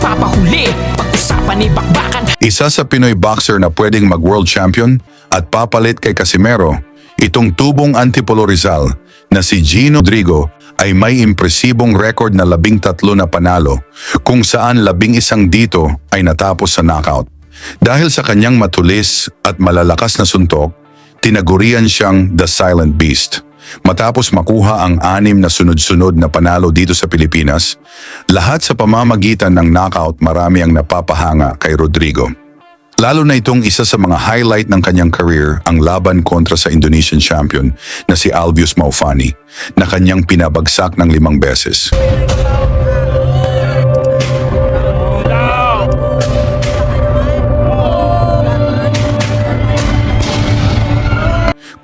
magpapahuli. Pag-usapan ni bakbakan. Isa sa Pinoy boxer na pwedeng mag-world champion at papalit kay Casimero, itong tubong Antipolo Rizal na si Gino Rodrigo ay may impresibong record na 13 na panalo kung saan 11 dito ay natapos sa knockout. Dahil sa kanyang matulis at malalakas na suntok, tinagurian siyang The Silent Beast. Matapos makuha ang 6 na sunod-sunod na panalo dito sa Pilipinas, lahat sa pamamagitan ng knockout marami ang napapahanga kay Rodrigo. Lalo na itong isa sa mga highlight ng kanyang career ang laban kontra sa Indonesian champion na si Alvius Maufani na kanyang pinabagsak ng 5 beses.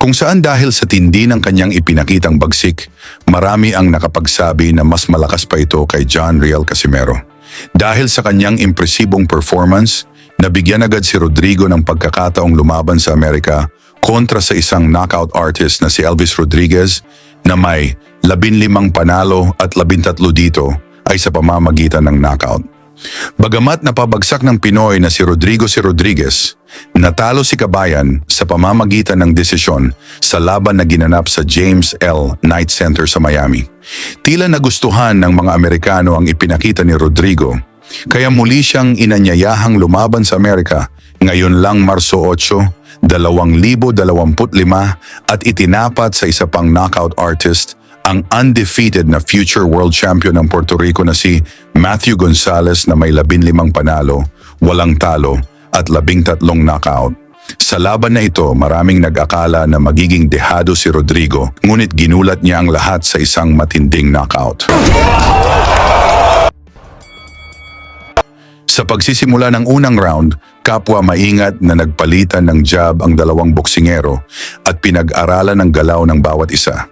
Kung saan dahil sa tindi ng kanyang ipinakitang bagsik, marami ang nakapagsabi na mas malakas pa ito kay John Riel Casimero. Dahil sa kanyang impresibong performance, nabigyan agad si Rodrigo ng pagkakataong lumaban sa Amerika kontra sa isang knockout artist na si Elvis Rodriguez na may 15 panalo at 13 dito ay sa pamamagitan ng knockout. Bagamat napabagsak ng Pinoy na si Rodriguez, natalo si Kabayan sa pamamagitan ng desisyon sa laban na ginanap sa James L. Knight Center sa Miami. Tila nagustuhan ng mga Amerikano ang ipinakita ni Rodrigo, kaya muli siyang inanyayahang lumaban sa Amerika ngayon lang Marso 8, 2025 at itinapat sa isa pang knockout artist ang undefeated na future world champion ng Puerto Rico na si Matthew Gonzalez na may 15 panalo, walang talo at 13 knockout. Sa laban na ito, maraming nag-akala na magiging dehado si Rodrigo, ngunit ginulat niya ang lahat sa isang matinding knockout. Sa pagsisimula ng unang round, kapwa maingat na nagpalitan ng jab ang dalawang boksingero at pinag-aralan ng galaw ng bawat isa.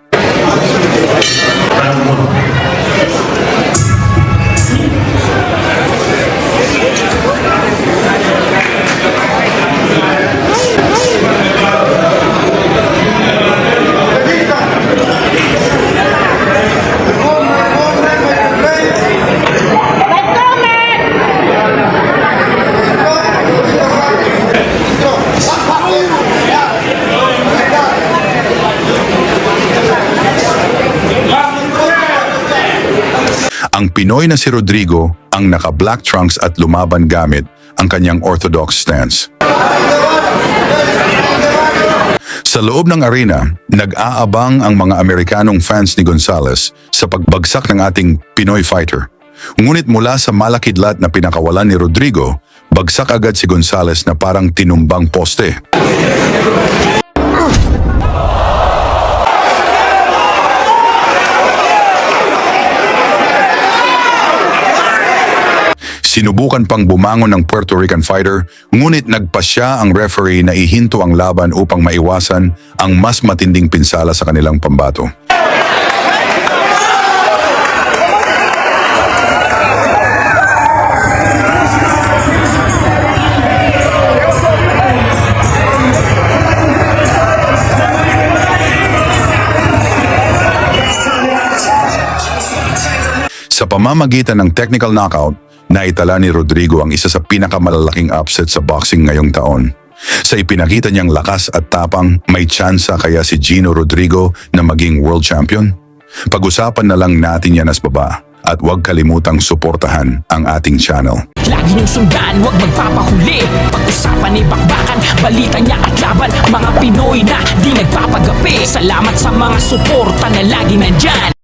Ang Pinoy na si Rodrigo ang naka-black trunks at lumaban gamit ang kanyang orthodox stance. Sa loob ng arena, nag-aabang ang mga Amerikanong fans ni Gonzalez sa pagbagsak ng ating Pinoy fighter. Ngunit mula sa malakidlat na pinakawalan ni Rodrigo, bagsak agad si Gonzalez na parang tinumbang poste. Sinubukan pang bumangon ng Puerto Rican fighter, ngunit nagpasya ang referee na ihinto ang laban upang maiwasan ang mas matinding pinsala sa kanilang pambato. Sa pamamagitan ng technical knockout, naitala ni Rodrigo ang isa sa pinakamalalaking upset sa boxing ngayong taon. Sa ipinakita niyang lakas at tapang, may tsansa kaya si Gino Rodrigo na maging world champion? Pag-usapan na lang natin yan as baba at huwag kalimutang suportahan ang ating channel. Lagi niyong sundan, huwag magpapahuli. Pag-usapan ni bakbakan, balita niya at laban. Mga Pinoy na di nagpapagapi. Salamat sa mga suporta na lagi nandyan.